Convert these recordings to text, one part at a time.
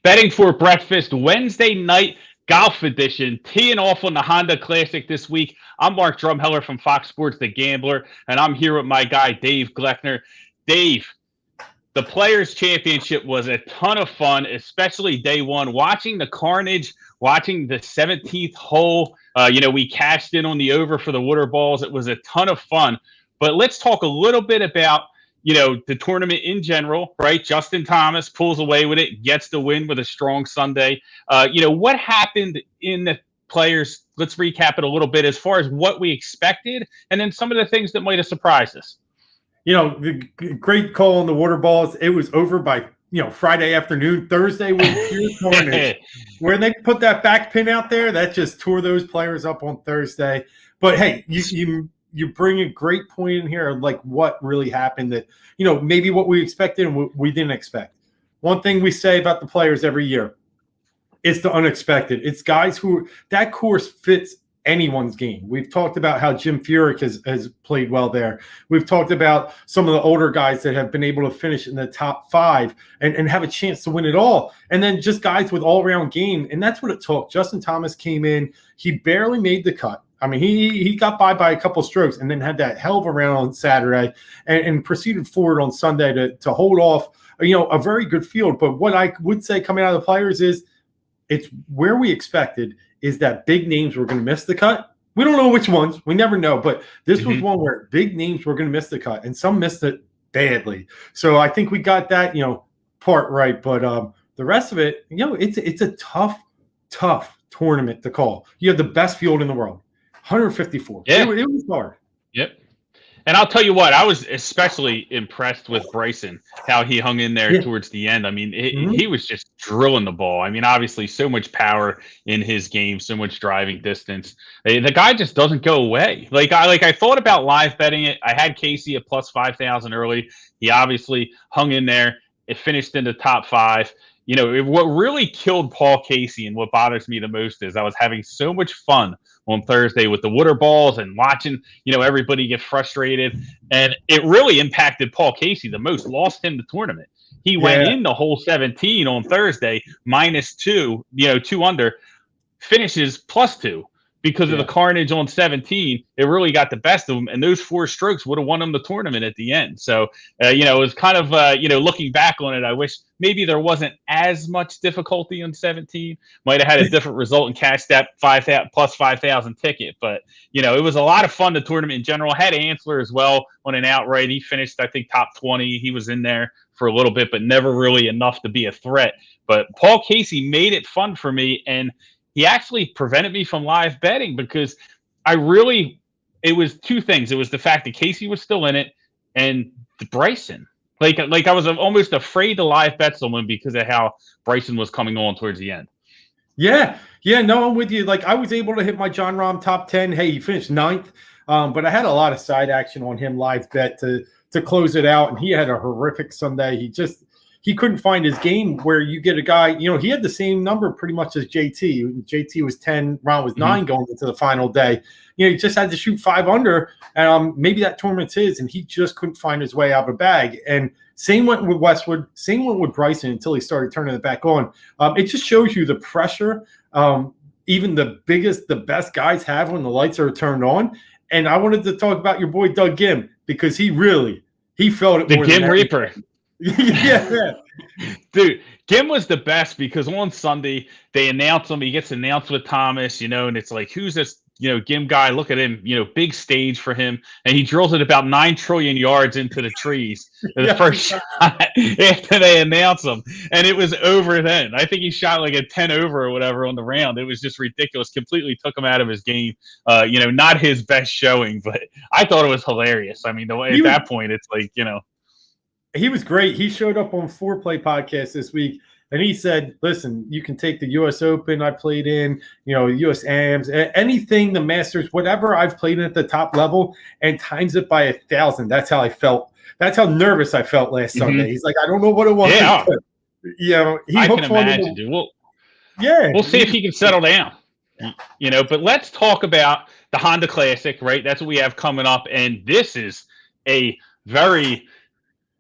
Betting for breakfast, Wednesday night golf edition, teeing off on the Honda Classic this week. I'm Mark Drumheller from Fox Sports The Gambler, and I'm here with my guy, Dave Gleckner. Dave, the Players' Championship was a ton of fun, especially day one. Watching the carnage, watching the 17th hole. We cashed in on the over for the water balls. It was a ton of fun. But let's talk a little bit about the tournament in general, right? Justin Thomas pulls away with it, gets the win with a strong Sunday. What happened in the Players? Let's recap it a little bit as far as what we expected and then some of the things that might have surprised us. The great call on the water balls. It was over by, Friday afternoon. Thursday was pure carnage. When they put that back pin out there, that just tore those players up on Thursday. But hey, you bring a great point in here, like what really happened that, maybe what we expected and what we didn't expect. One thing we say about the Players every year, it's the unexpected. It's guys who that course fits anyone's game. We've talked about how Jim Furyk has played well there. We've talked about some of the older guys that have been able to finish in the top five and have a chance to win it all. And then just guys with all-around game. And that's what it took. Justin Thomas came in. He barely made the cut. I mean, he got by a couple strokes and then had that hell of a round on Saturday and proceeded forward on Sunday to hold off, a very good field. But what I would say coming out of the Players is it's where we expected is that big names were going to miss the cut. We don't know which ones. We never know. But this was one where big names were going to miss the cut, and some missed it badly. So I think we got that, part right. But the rest of it, it's a tough tournament to call. You have the best field in the world. 154. Yeah. It was hard. Yep. And I'll tell you what, I was especially impressed with Bryson, how he hung in there towards the end. I mean, he was just drilling the ball. I mean, obviously, so much power in his game, so much driving distance. The guy just doesn't go away. I thought about live betting it. I had Casey at plus 5,000 early. He obviously hung in there. It finished in the top five. What really killed Paul Casey and what bothers me the most is I was having so much fun on Thursday with the water balls and watching, everybody get frustrated. And it really impacted Paul Casey the most, lost him the tournament. He went in the whole 17 on Thursday, -2, 2 under, finishes +2. Because of the carnage on 17, it really got the best of him, and those 4 strokes would have won him the tournament at the end. So, it was kind of, looking back on it, I wish maybe there wasn't as much difficulty on 17. Might have had a different result and cashed that plus 5,000 ticket. But, it was a lot of fun, the tournament in general. Had Ansler as well on an outright. He finished, I think, top 20. He was in there for a little bit, but never really enough to be a threat. But Paul Casey made it fun for me, and he actually prevented me from live betting because it was 2 things. It was the fact that Casey was still in it and Bryson. Like I was almost afraid to live bet someone because of how Bryson was coming on towards the end. Yeah. No, I'm with you. I was able to hit my John Rahm top 10. Hey, he finished 9th, but I had a lot of side action on him live bet to close it out, and he had a horrific Sunday. He couldn't find his game where you get a guy, he had the same number pretty much as JT. JT was 10, Ron was 9 going into the final day. He just had to shoot 5 under. Maybe that tournament's his, and he just couldn't find his way out of a bag. And same went with Westwood, same went with Bryson until he started turning it back on. It just shows you the pressure even the best guys have when the lights are turned on. And I wanted to talk about your boy Doug Gim because he felt it more than Gim Reaper. Yeah. Dude, Gim was the best because on Sunday they announce him. He gets announced with Thomas, and it's like, who's this, Gim guy? Look at him, big stage for him. And he drills it about 9 trillion yards into the trees. The first shot after they announce him. And it was over then. I think he shot like a 10 over or whatever on the round. It was just ridiculous. Completely took him out of his game. Not his best showing, but I thought it was hilarious. I mean, at that point, it's like, He was great. He showed up on Foreplay podcast this week, and he said, listen, you can take the U.S. Open I played in, U.S. AMs, anything, the Masters, whatever I've played in at the top level, and times it by 1,000. That's how I felt. That's how nervous I felt last Sunday. He's like, I don't know what it was. Yeah. I can imagine, dude. We'll see if he can settle down. But let's talk about the Honda Classic, right? That's what we have coming up, and this is a very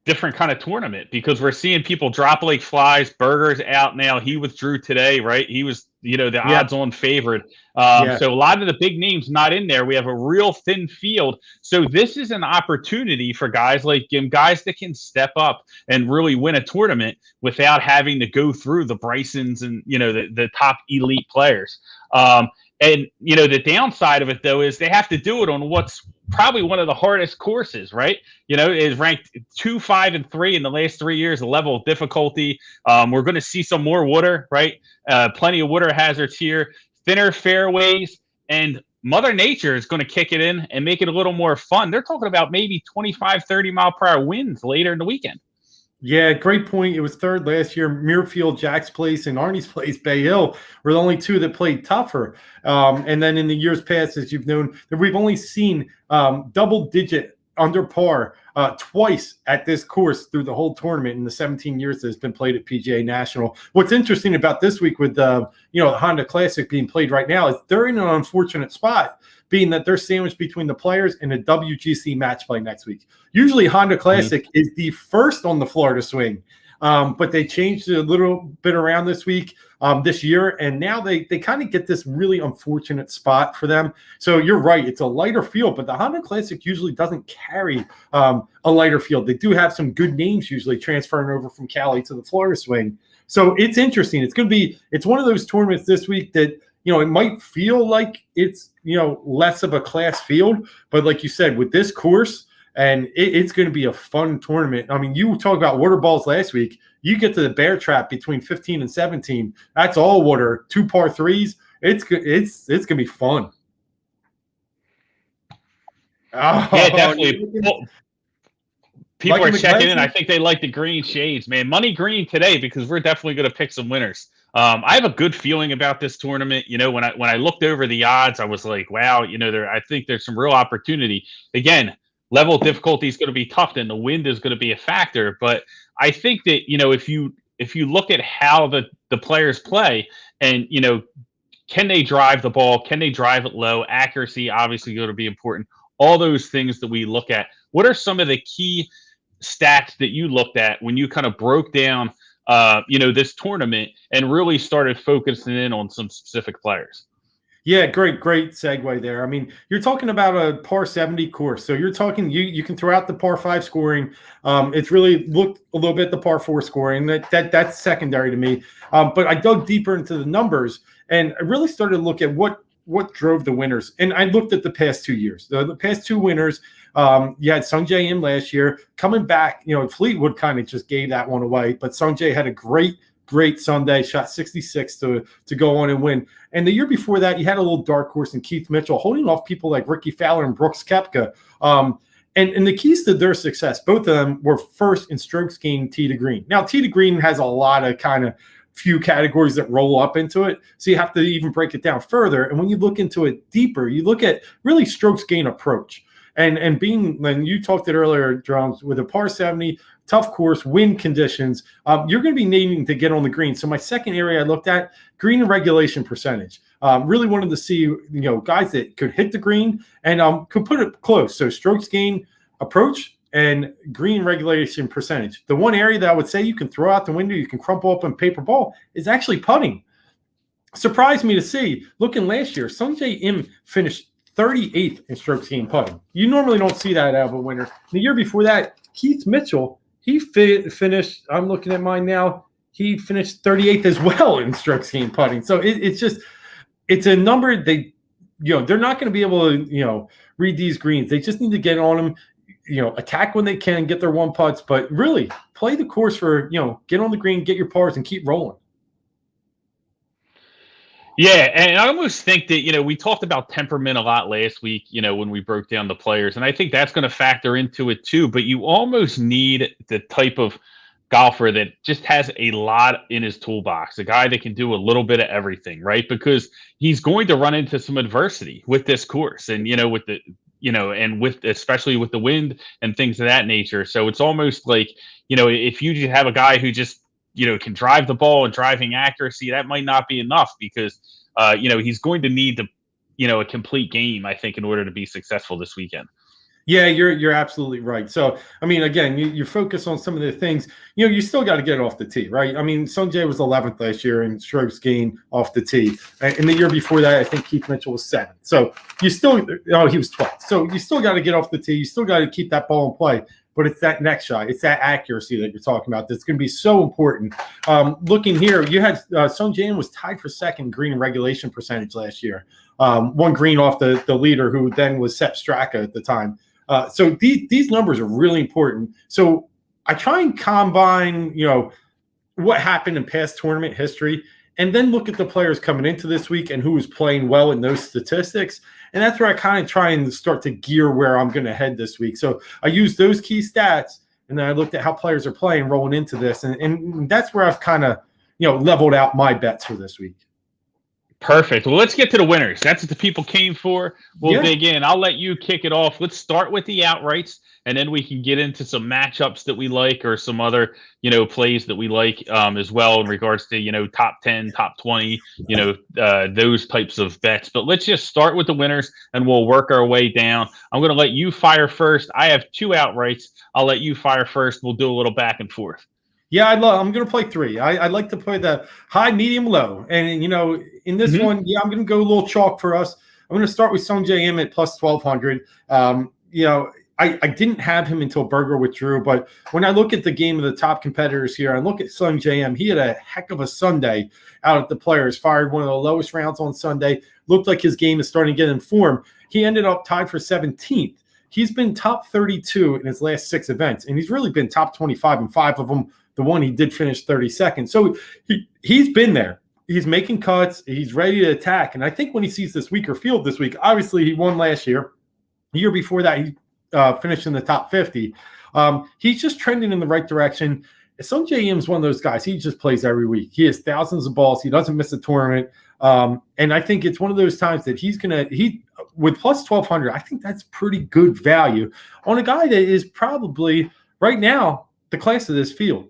different kind of tournament because we're seeing people drop like flies. Berger's out now. He withdrew today, right? He was, the Yeah, odds-on favorite. yeah, So a lot of the big names not in there. We have a real thin field. So this is an opportunity for guys like him, guys that can step up and really win a tournament without having to go through the Brysons and, the top elite players. And, the downside of it, though, is they have to do it on what's probably one of the hardest courses, right? Is ranked 2, 5, and 3 in the last 3 years, the level of difficulty. We're going to see some more water, right? Plenty of water hazards here, thinner fairways, and Mother Nature is going to kick it in and make it a little more fun. They're talking about maybe 25, 30-mile-per-hour winds later in the weekend. Yeah, great point. It was third last year. Muirfield, Jack's Place, and Arnie's Place, Bay Hill, were the only two that played tougher. And then in the years past, as you've known, that we've only seen double-digit under par twice at this course through the whole tournament in the 17 years that it's been played at PGA National. What's interesting about this week with the Honda Classic being played right now is they're in an unfortunate spot, being that they're sandwiched between the Players and the WGC match play next week. Usually Honda Classic is the first on the Florida swing, but they changed it a little bit around this week, this year, and now they kind of get this really unfortunate spot for them. So you're right, it's a lighter field, but the Honda Classic usually doesn't carry a lighter field. They do have some good names usually transferring over from Cali to the Florida swing. So it's interesting. It's one of those tournaments this week that it might feel like it's, less of a class field, but like you said, with this course, and it's going to be a fun tournament. I mean, you talked about water balls last week. You get to the bear trap between 15 and 17. That's all water, 2 par 3s. It's going to be fun. Yeah, definitely. People are checking in. I think they like the green shades, man. Money green today because we're definitely going to pick some winners. I have a good feeling about this tournament. When I looked over the odds, I was like, wow, I think there's some real opportunity. Again, level of difficulty is going to be tough, and the wind is going to be a factor. But I think that, if you look at how the players play and, can they drive the ball? Can they drive it low? Accuracy, obviously, going to be important. All those things that we look at. What are some of the key stats that you looked at when you kind of broke down this tournament and really started focusing in on some specific players? Yeah, great segue there. I mean, you're talking about a par 70 course. So you're talking, you can throw out the par 5 scoring. It's really looked a little bit the par 4 scoring. That's secondary to me. But I dug deeper into the numbers and I really started to look at what drove the winners. And I looked at the past 2 years. The past 2 winners, you had Sungjae Im last year coming back. Fleetwood kind of just gave that one away, but Sungjae had a great Sunday, shot 66 to go on and win. And the year before that, you had a little dark horse in Keith Mitchell holding off people like Ricky Fowler and Brooks Koepka. And the keys to their success, both of them were first in strokes gained tee to green. Now, tee to green has a lot of kind of few categories that roll up into it. So you have to even break it down further. And when you look into it deeper, you look at really strokes gain approach. And being, when you talked it earlier, Drums, with a par 70, tough course, wind conditions, you're going to be needing to get on the green. So my second area I looked at, green and regulation percentage. Really wanted to see, guys that could hit the green and could put it close. So strokes gain approach and green regulation percentage. The one area that I would say you can throw out the window, you can crumple up and paper ball, is actually putting. Surprised me to see, looking last year, Sungjae Im finished 38th in strokes gained putting. You normally don't see that out of a winner. The year before that, Keith Mitchell, he finished, I'm looking at mine now, he finished 38th as well in strokes gained putting. So it's a number they're not going to be able to, read these greens. They just need to get on them, attack when they can, get their one putts, but really play the course for, get on the green, get your pars, and keep rolling. Yeah, and I almost think that, we talked about temperament a lot last week, when we broke down the players, and I think that's going to factor into it too, but you almost need the type of golfer that just has a lot in his toolbox, a guy that can do a little bit of everything, right? Because he's going to run into some adversity with this course and, with the, and with, especially with the wind and things of that nature. So it's almost like, if you just have a guy who just, can drive the ball and driving accuracy, that might not be enough because, he's going to need to, a complete game, I think, in order to be successful this weekend. Yeah, you're absolutely right. So, I mean, again, you focus on some of the things. You still got to get it off the tee, right? I mean, Sungjae was 11th last year in strokes gained off the tee, and the year before that, I think Keith Mitchell was 7th. So you still, oh, he was 12th. So you still got to get off the tee. You still got to keep that ball in play. But it's that next shot, it's that accuracy that you're talking about that's going to be so important. Looking here, you had Sungjae was tied for second green regulation percentage last year. One green off the leader, who then was Sepp Straka at the time. So these numbers are really important. So I try and combine, what happened in past tournament history, and then look at the players coming into this week and who was playing well in those statistics. And that's where I kind of try and start to gear where I'm going to head this week. So I use those key stats, and then I looked at how players are playing rolling into this. And that's where I've kind of, leveled out my bets for this week. Perfect. Well, let's get to the winners. That's what the people came for. We'll dig in. I'll let you kick it off. Let's start with the outrights, and then we can get into some matchups that we like, or some other, plays that we like as well in regards to, top 10, top 20, those types of bets. But let's just start with the winners, and we'll work our way down. I'm going to let you fire first. I have 2 outrights. I'll let you fire first. We'll do a little back and forth. Yeah, I'm going to play 3. I like to play the high, medium, low. And, in this one, I'm going to go a little chalk for us. I'm going to start with Sungjae Im at plus 1,200. I didn't have him until Berger withdrew. But when I look at the game of the top competitors here, I look at Sungjae Im. He had a heck of a Sunday out at the Players. Fired one of the lowest rounds on Sunday. Looked like his game is starting to get in form. He ended up tied for 17th. He's been top 32 in his last 6 events. And he's really been top 25 in 5 of them. The one he did finish 32nd. So he's been there. He's making cuts. He's ready to attack. And I think when he sees this weaker field this week, obviously he won last year. The year before that, he finished in the top 50. He's just trending in the right direction. Sungjae Im is one of those guys. He just plays every week. He has thousands of balls. He doesn't miss a tournament. And I think it's one of those times that with plus 1,200, I think that's pretty good value on a guy that is probably right now the class of this field.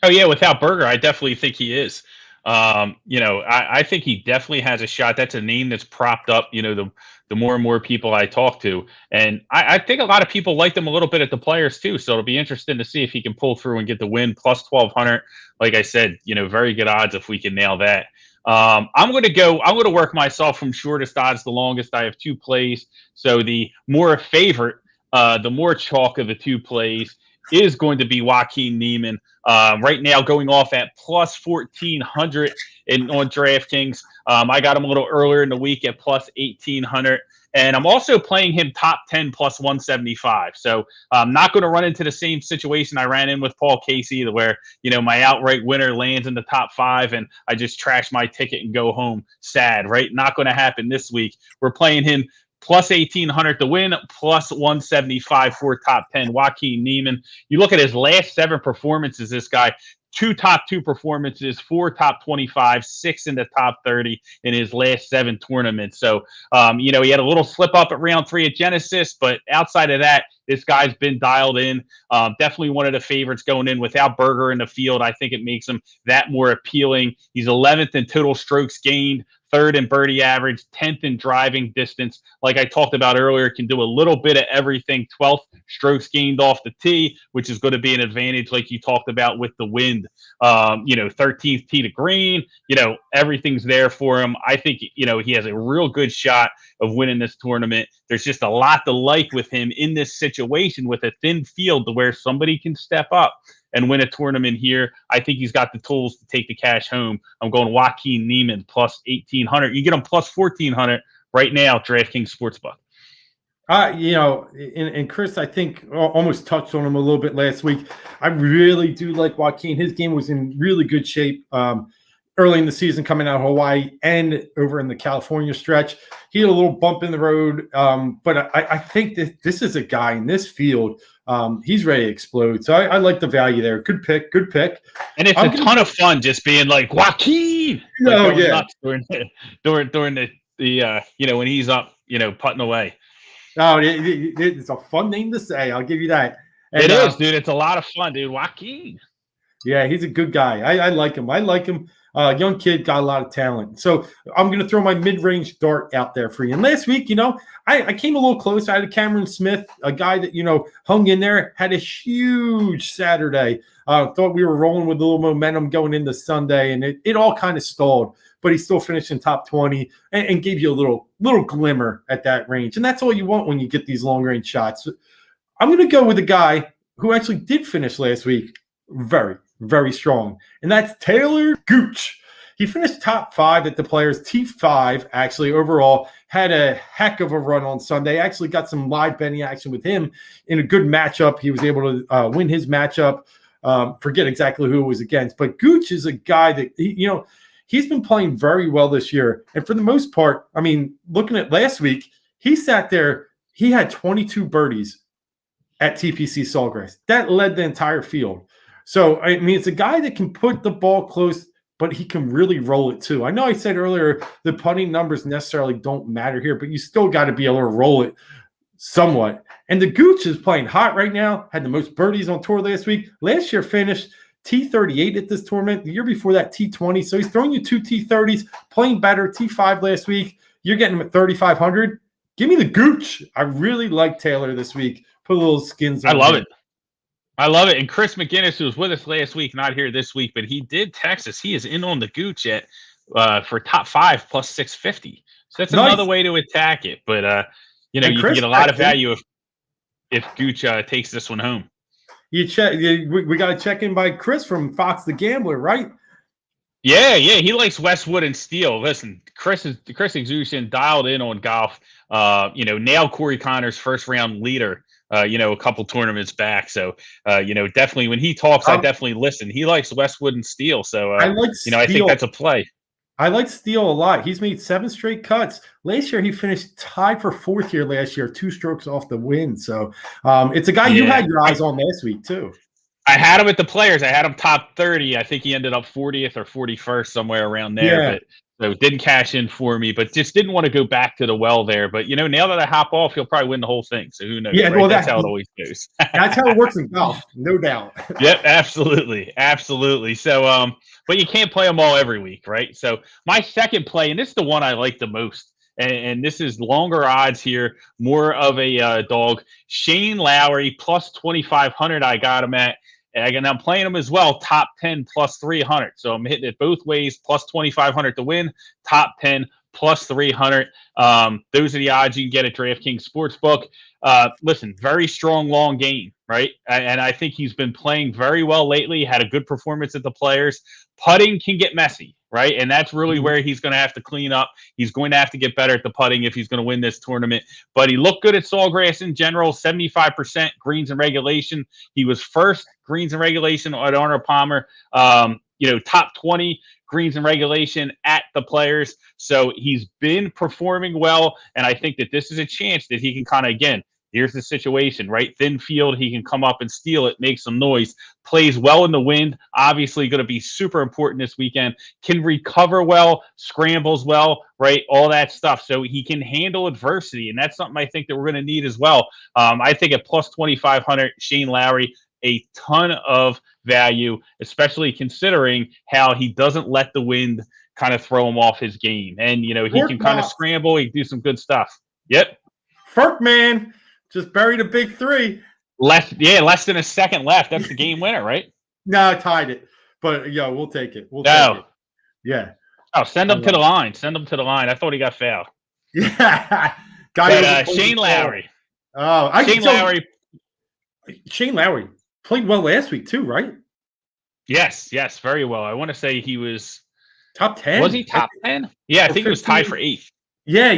Oh yeah, without Berger, I definitely think he is. I think he definitely has a shot. That's a name that's propped up. The more and more people I talk to, and I think a lot of people like them a little bit at the Players too. So it'll be interesting to see if he can pull through and get the win. Plus 1,200, like I said, very good odds if we can nail that. I'm going to work myself from shortest odds to longest. I have 2 plays. So the more favorite, the more chalk of the 2 plays is going to be Joaquin Niemann. Right now going off at plus 1,400 on DraftKings. I got him a little earlier in the week at plus 1,800. And I'm also playing him top 10 plus 175. So I'm not going to run into the same situation I ran in with Paul Casey, where, my outright winner lands in the top 5 and I just trash my ticket and go home sad, right? Not going to happen this week. We're playing him plus 1,800 to win, plus 175 for top 10. Joaquin Niemann. You look at his last 7 performances, this guy, 2 top 2 performances, 4 top 25, 6 in the top 30 in his last 7 tournaments. So, he had a little slip up at round 3 at Genesis, but outside of that, this guy's been dialed in. Definitely one of the favorites going in. Without Berger in the field, I think it makes him that more appealing. He's 11th in total strokes gained, 3rd in birdie average, 10th in driving distance. Like I talked about earlier, can do a little bit of everything. 12th strokes gained off the tee, which is going to be an advantage, like you talked about with the wind. 13th tee to green. Everything's there for him. I think he has a real good shot of winning this tournament. There's just a lot to like with him in this situation with a thin field to where somebody can step up and win a tournament here. I think he's got the tools to take the cash home. I'm going Joaquin Niemann plus 1,800. You get him plus 1,400 right now, DraftKings Sportsbook. And Chris, I think almost touched on him a little bit last week. I really do like Joaquin. His game was in really good shape early in the season coming out of Hawaii and over in the California stretch. He had a little bump in the road, but I think that this is a guy in this field. He's ready to explode. So I like the value there. Good pick. And it's a ton of fun just being like Joaquin. During the when he's up, putting away. Oh, it's a fun name to say. I'll give you that. And, it is, dude. It's a lot of fun, dude. Joaquin. Yeah, he's a good guy. I like him. I like him. Young kid, got a lot of talent. So I'm going to throw my mid-range dart out there for you. And last week, I came a little close. I had a Cameron Smith, a guy that, hung in there, had a huge Saturday. Thought we were rolling with a little momentum going into Sunday, and it all kind of stalled. But he still finished in top 20 and gave you a little glimmer at that range. And that's all you want when you get these long-range shots. I'm going to go with a guy who actually did finish last week very, very strong, and that's Taylor Gooch. He finished top 5 at the Players, T5 actually overall. Had a heck of a run on Sunday. Actually got some live betting action with him in a good matchup. He was able to win his matchup. Forget exactly who it was against, but Gooch is a guy that he's been playing very well this year. And for the most part, I mean, looking at last week, he sat there. He had 22 birdies at TPC Sawgrass. That led the entire field. So, I mean, it's a guy that can put the ball close, but he can really roll it too. I know I said earlier the putting numbers necessarily don't matter here, but you still got to be able to roll it somewhat. And the Gooch is playing hot right now, had the most birdies on tour last week. Last year finished T38 at this tournament. The year before that, T20. So he's throwing you 2 T30s, playing better. T5 last week. You're getting him at 3,500. Give me the Gooch. I really like Taylor this week. Put a little skins on I love it. I love it. And Chris McGinnis, who was with us last week, not here this week, but he did text us. He is in on the Gooch at for top 5 plus 650. So that's another way to attack it. But you can get a lot of value if Gooch takes this one home. We got to check in by Chris from Fox the Gambler, right? Yeah, he likes Westwood and Steele. Listen, Chris Exution dialed in on golf. Nailed Corey Connors' first round leader. A couple tournaments back. So, definitely when he talks, I definitely listen. He likes Westwood and Steele. So, I think that's a play. I like Steele a lot. He's made 7 straight cuts. Last year, he finished tied for 4th here last year, 2 strokes off the win. So, it's a guy you had your eyes on last week, too. I had him at the Players. I had him top 30. I think he ended up 40th or 41st, somewhere around there. Yeah. But so didn't cash in for me, but just didn't want to go back to the well there. But now that I hop off, he'll probably win the whole thing. So who knows? Yeah, right? well, that's how it always goes. That's how it works in golf, no doubt. Yep, absolutely. So, but you can't play them all every week, right? So my second play, and this is the one I like the most, and this is longer odds here, more of a dog. Shane Lowry plus 2,500. I got him at. And I'm playing them as well, top 10 plus 300. So I'm hitting it both ways, plus 2,500 to win, top 10 plus 300. Those are the odds you can get at DraftKings Sportsbook. Listen, very strong long game, right? And I think he's been playing very well lately, had a good performance at the Players. Putting can get messy, right? And that's really where he's going to have to clean up. He's going to have to get better at the putting if he's going to win this tournament. But he looked good at Sawgrass in general, 75% greens and regulation. He was first greens and regulation at Arnold Palmer, top 20 greens and regulation at the Players. So he's been performing well. And I think that this is a chance that he can kind of, again, here's the situation, right? Thin field, he can come up and steal it, make some noise, plays well in the wind, obviously going to be super important this weekend, can recover well, scrambles well, right? All that stuff. So he can handle adversity, and that's something I think that we're going to need as well. I think at plus 2,500, Shane Lowry, a ton of value, especially considering how he doesn't let the wind kind of throw him off his game. And, he can kind of scramble, he can do some good stuff. Yep. Ferkman just buried a big 3. Less than a second left. That's the game winner, right? No, I tied it. But, we'll take it. Take it. Yeah. Oh, send him to the line. Send him to the line. I thought he got fouled. Yeah. Shane Lowry. Oh, Shane Lowry played well last week too, right? Yes, very well. I want to say he was top 10. Was he top 10? Yeah, I think he was tied for 8th. Yeah.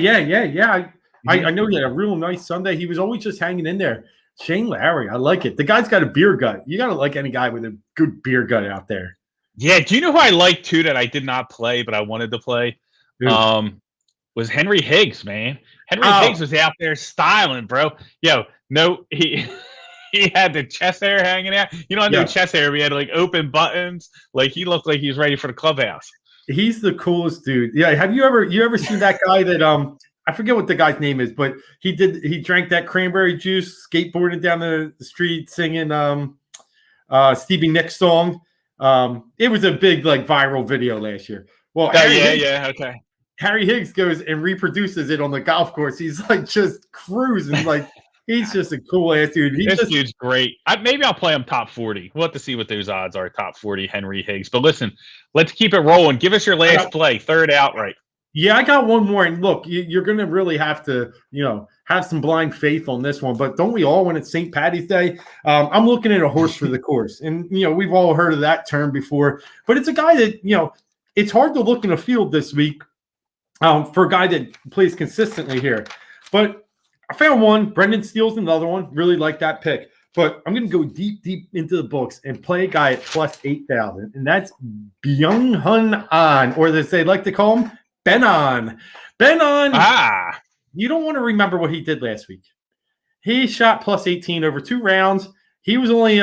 I know he had a real nice Sunday. He was always just hanging in there. Shane Lowry, I like it. The guy's got a beer gut. You got to like any guy with a good beer gut out there. Yeah. Do you know who I like too that I did not play but I wanted to play? Was Henry Higgs, man. Higgs was out there styling, bro. He had the chest hair hanging out. No chest hair. We had like open buttons. Like he looked like he was ready for the clubhouse. He's the coolest dude. Yeah. Have you ever seen that guy that I forget what the guy's name is, but he drank that cranberry juice, skateboarding down the street, singing Stevie Nicks song. It was a big like viral video last year. Well, okay. Harry Higgs goes and reproduces it on the golf course. He's like just cruising, like he's just a cool ass dude. This dude's great. Maybe I'll play him top 40. We'll have to see what those odds are. Top 40, Henry Higgs. But listen, let's keep it rolling. Give us your last play, third outright. Yeah, I got one more. And look, you're going to really have to, have some blind faith on this one. But don't we all when it's St. Patty's Day? I'm looking at a horse for the course. And, we've all heard of that term before. But it's a guy that, it's hard to look in a field this week for a guy that plays consistently here. But I found one. Brendan Steele's another one. Really like that pick. But I'm going to go deep into the books and play a guy at plus 8,000. And that's Byung-Hun An, or as they like to call him, Ben-On. You don't want to remember what he did last week. He shot plus 18 over 2 rounds. He was only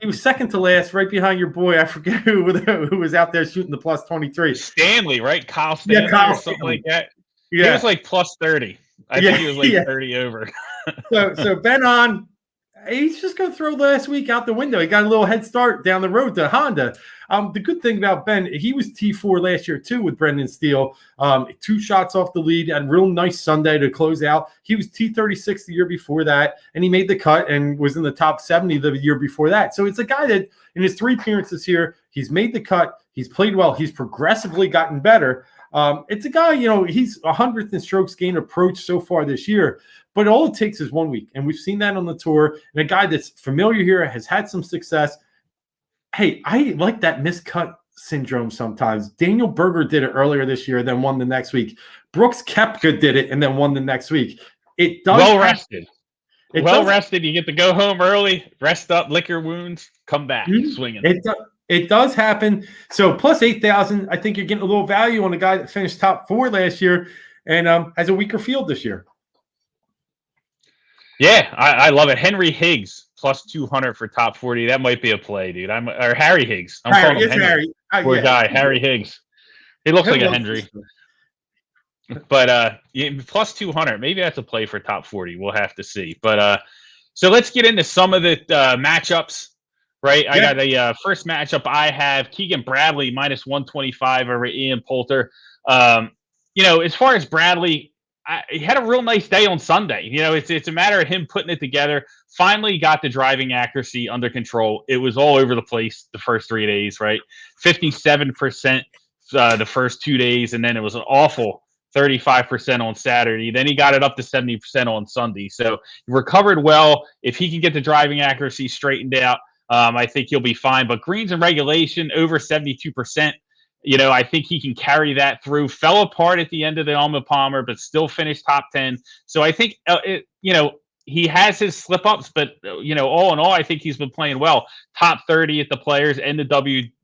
he was second to last, right behind your boy. I forget who was out there shooting the plus 23. Stanley, right? Kyle Stanley, or something like that. Yeah. He was like plus 30. I think he was like 30 over. so Ben-On, he's just going to throw last week out the window. He got a little head start down the road to Honda. The good thing about Ben, he was T4 last year too with Brendan Steele. 2 shots off the lead, had a real nice Sunday to close out. He was T36 the year before that, and he made the cut and was in the top 70 the year before that. So it's a guy that in his 3 appearances here, he's made the cut, he's played well, he's progressively gotten better. It's a guy, he's 100th in strokes gain approach so far this year, but all it takes is 1 week. And we've seen that on the tour. And a guy that's familiar here, has had some success. Hey, I like that miscut syndrome sometimes. Daniel Berger did it earlier this year, then won the next week. Brooks Koepka did it and then won the next week. It does rested. Rested. You get to go home early, rest up, lick your wounds, come back swinging. It does happen. So plus 8,000, I think you're getting a little value on a guy that finished top 4 last year and has a weaker field this year. Yeah, I love it. Henry Higgs plus 200 for top 40. That might be a play, dude. Or Harry Higgs. I'm calling him Henry. Poor guy, Harry Higgs. He looks like a Henry. But plus 200, maybe that's a play for top 40. We'll have to see. But so let's get into some of the matchups. Right, I got the first matchup. I have Keegan Bradley minus 125 over Ian Poulter. As far as Bradley, he had a real nice day on Sunday. It's a matter of him putting it together. Finally got the driving accuracy under control. It was all over the place the first 3 days, right? 57% the first 2 days, and then it was an awful 35% on Saturday. Then he got it up to 70% on Sunday. So he recovered well. If he can get the driving accuracy straightened out, I think he'll be fine. But greens and regulation over 72%. I think he can carry that through. Fell apart at the end of the Arnold Palmer, but still finished top 10. So I think, he has his slip-ups, but, all in all, I think he's been playing well. Top 30 at the Players and the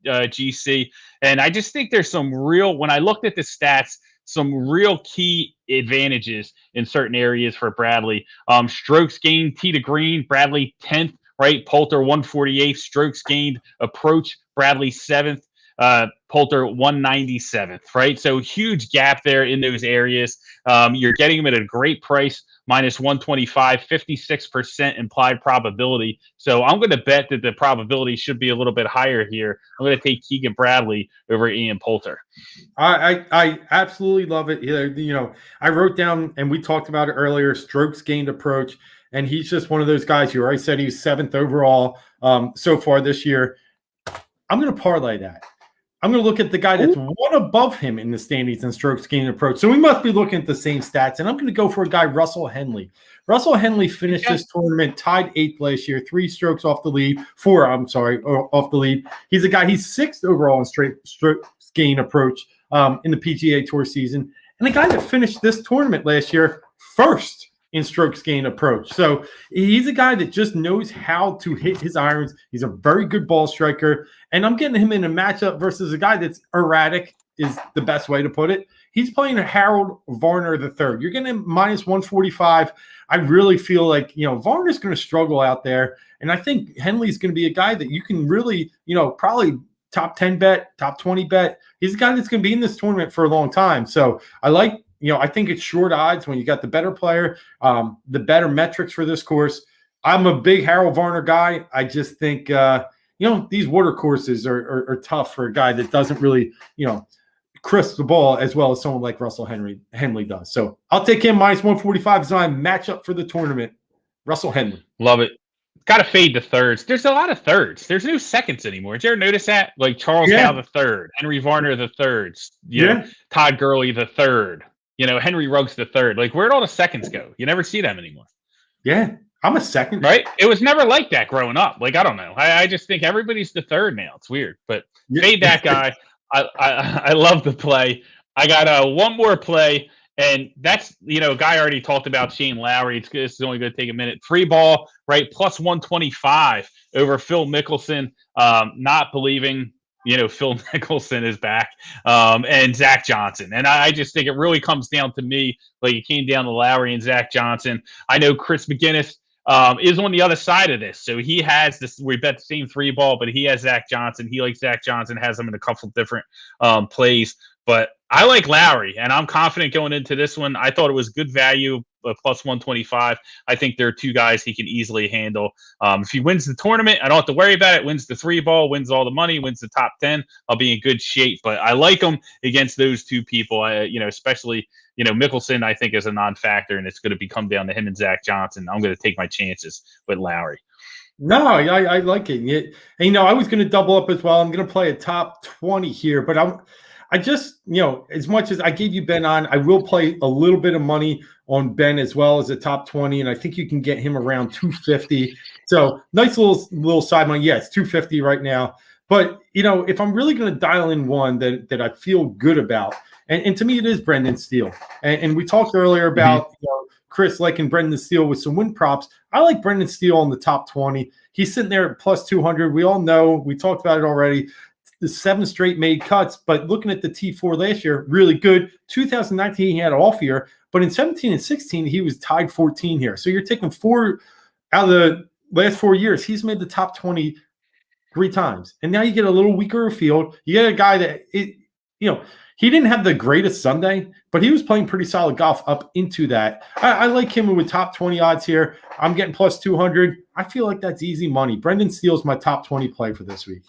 WGC. And I just think there's when I looked at the stats, some real key advantages in certain areas for Bradley. Strokes gained tee to green, Bradley 10th. Right, Poulter 148 strokes gained approach. Bradley 7th, Poulter 197th. Right, so huge gap there in those areas. You're getting him at a great price, minus 125, 56% implied probability. So I'm going to bet that the probability should be a little bit higher here. I'm going to take Keegan Bradley over Ian Poulter. I absolutely love it. I wrote down, and we talked about it earlier, strokes gained approach. And he's just one of those guys who I said he was 7th overall so far this year. I'm going to parlay that. I'm going to look at the guy that's one above him in the standings and strokes gained approach. So we must be looking at the same stats. And I'm going to go for a guy, Russell Henley. Russell Henley finished this tournament tied 8th last year, 3 strokes off the lead, 4, off the lead. He's a guy, he's 6th overall in strokes gained approach in the PGA Tour season. And a guy that finished this tournament last year first in strokes gained approach. So he's a guy that just knows how to hit his irons. He's a very good ball striker. And I'm getting him in a matchup versus a guy that's erratic is the best way to put it. He's playing a Harold Varner III. You're getting him minus 145. I really feel like, Varner's going to struggle out there. And I think Henley's going to be a guy that you can really, probably top 10 bet, top 20 bet. He's a guy that's going to be in this tournament for a long time. So I think it's short odds when you got the better player, the better metrics for this course. I'm a big Harold Varner guy. I just think, these water courses are tough for a guy that doesn't really, crisp the ball as well as someone like Russell Henley does. So I'll take him minus 145 as my matchup for the tournament. Russell Henley. Love it. Got to fade the thirds. There's a lot of thirds. There's no seconds anymore. Did you ever notice that? Like Charles Howe the third, Henry Varner the thirds, know, Todd Gurley the third, Henry Ruggs the third. Like, where'd all the seconds go? You never see them anymore. Yeah, I'm a second. Right? It was never like that growing up. Like, I don't know. I just think everybody's the third now. It's weird. But fade that guy. I love the play. I got one more play. And that's, a guy already talked about Shane Lowry. This is only going to take a minute. Free ball, right? Plus 125 over Phil Mickelson. Not believing, Phil Mickelson is back. And Zach Johnson. And I just think it really comes down to me. Like, it came down to Lowry and Zach Johnson. I know Chris McGinnis is on the other side of this. So he has this, we bet the same free ball, but he has Zach Johnson. He likes Zach Johnson, has him in a couple different plays. But I like Lowry, and I'm confident going into this one. I thought it was good value, plus 125. I think there are two guys he can easily handle. If he wins the tournament, I don't have to worry about it. Wins the three ball, wins all the money, wins the top 10. I'll be in good shape. But I like him against those two people, especially, Mickelson, I think, is a non-factor, and it's going to come down to him and Zach Johnson. I'm going to take my chances with Lowry. No, I like it. And, I was going to double up as well. I'm going to play a top 20 here, but I just, as much as I gave you Ben on, I will play a little bit of money on Ben as well as a top 20, and I think you can get him around 250. So nice little side money. Yeah, it's 250 right now. But, if I'm really going to dial in one that I feel good about, and to me it is Brendan Steele. And we talked earlier about Chris liking Brendan Steele with some win props. I like Brendan Steele on the top 20. He's sitting there at plus 200. We all know, we talked about it already. The 7 straight made cuts, but looking at the T4 last year, really good. 2019, he had an off year, but in 17 and 16, he was tied 14 here. So you're taking 4 out of the last 4 years. He's made the top 20 3 times. And now you get a little weaker field. You get a guy that, he didn't have the greatest Sunday, but he was playing pretty solid golf up into that. I like him with top 20 odds here. I'm getting plus 200. I feel like that's easy money. Brendan Steele's my top 20 play for this week.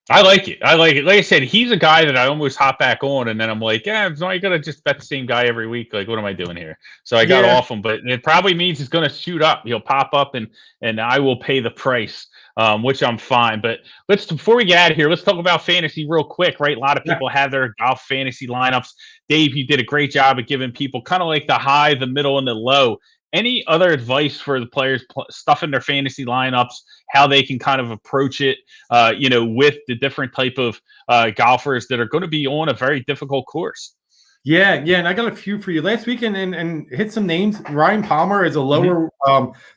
I like it. Like I said, he's a guy that I almost hop back on, and then I'm like, I'm not going to just bet the same guy every week. Like, what am I doing here? So I got off him, but it probably means he's going to shoot up. He'll pop up, and I will pay the price, which I'm fine. But before we get out of here, let's talk about fantasy real quick, right? A lot of people have their golf fantasy lineups. Dave, you did a great job of giving people kind of like the high, the middle, and the low. Any other advice for the players stuffing their fantasy lineups, how they can kind of approach it, with the different type of golfers that are going to be on a very difficult course? Yeah, and I got a few for you last weekend and hit some names. Ryan Palmer is a lower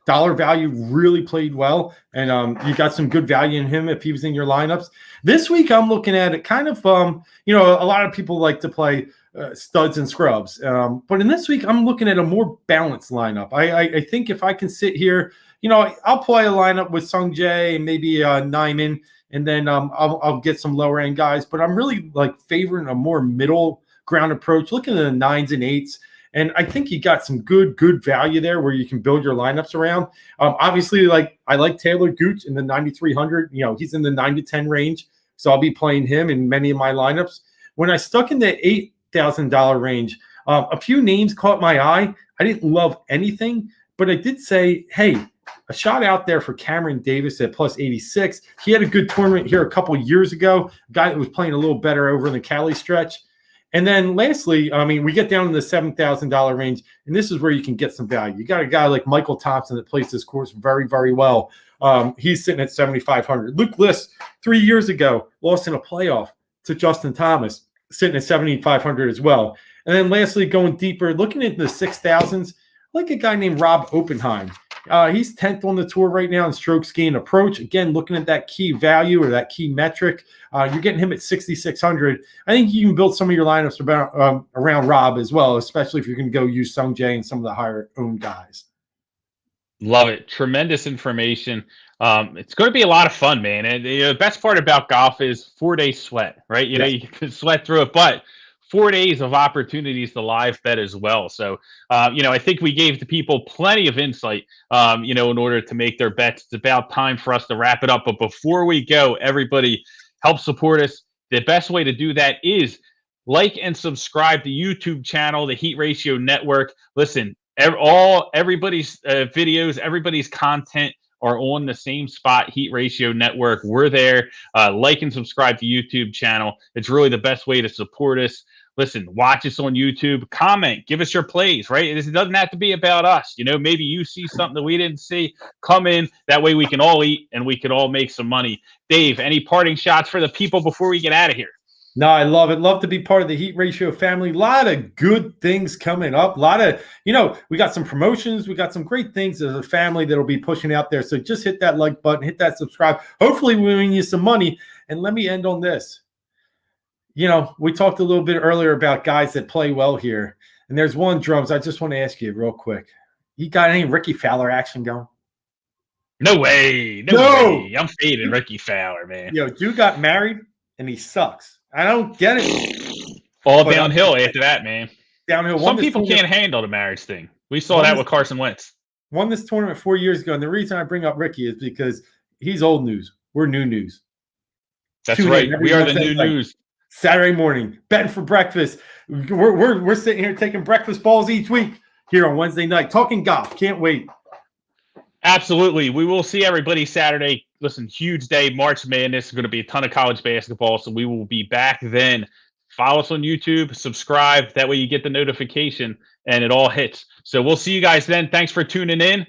dollar value, really played well, and you got some good value in him if he was in your lineups. This week, I'm looking at it kind of, a lot of people like to play studs and scrubs. But in this week, I'm looking at a more balanced lineup. I think if I can sit here, I'll play a lineup with Sung Jae and maybe Nyman, and then I'll get some lower end guys. But I'm really like favoring a more middle ground approach, looking at the 9s and 8s. And I think you got some good value there where you can build your lineups around. Obviously, I like Taylor Gooch in the 9,300. He's in the 9 to 10 range. So I'll be playing him in many of my lineups. When I stuck in the $8,000 range, a few names caught my eye. I didn't love anything, but I did say, hey, a shot out there for Cameron Davis at plus 86. He had a good tournament here a couple years ago. A guy that was playing a little better over in the Cali stretch. And then lastly, we get down in the $7,000 range, and this is where you can get some value. You got a guy like Michael Thompson that plays this course very, very well. He's sitting at 7,500. Luke List, 3 years ago, lost in a playoff to Justin Thomas, sitting at 7,500 as well. And then lastly, going deeper, looking at the 6,000s, like a guy named Rob Oppenheim. He's 10th on the tour right now in strokes gained approach. Again, looking at that key value or that key metric, you're getting him at 6,600. I think you can build some of your lineups around Rob as well, especially if you're going to go use Sung Jae and some of the higher owned guys. Love it. Tremendous information. It's going to be a lot of fun, man. And the best part about golf is 4 day sweat, right? You can sweat through it, but 4 days of opportunities to live bet as well. So, I think we gave the people plenty of insight, in order to make their bets. It's about time for us to wrap it up. But before we go, everybody help support us. The best way to do that is like and subscribe to YouTube channel, the Heat Ratio Network. Listen, everybody's videos, everybody's content are on the same spot, Heat Ratio Network. We're there. Like and subscribe to YouTube channel. It's really the best way to support us. Listen, watch us on YouTube, comment, give us your plays, right? It doesn't have to be about us. Maybe you see something that we didn't see. Come in. That way we can all eat and we can all make some money. Dave, any parting shots for the people before we get out of here? No, I love it. Love to be part of the Heat Ratio family. A lot of good things coming up. A lot of, we got some promotions. We got some great things as a family that'll be pushing out there. So just hit that like button, hit that subscribe. Hopefully we win you some money. And let me end on this. We talked a little bit earlier about guys that play well here. And there's one, Drums, I just want to ask you real quick. You got any Ricky Fowler action going? No way. No way. I'm fading Ricky Fowler, man. Dude got married and he sucks. I don't get it. All downhill after that, man. Downhill. Some people can't handle the marriage thing. We saw that with Carson Wentz. Won this tournament 4 years ago. And the reason I bring up Ricky is because he's old news. We're new news. That's right. We are the new news. Saturday morning, betting for breakfast. We're sitting here taking breakfast balls each week here on Wednesday night, talking golf. Can't wait. Absolutely. We will see everybody Saturday. Listen, huge day, March Madness. There's going to be a ton of college basketball, so we will be back then. Follow us on YouTube, subscribe. That way you get the notification, and it all hits. So we'll see you guys then. Thanks for tuning in,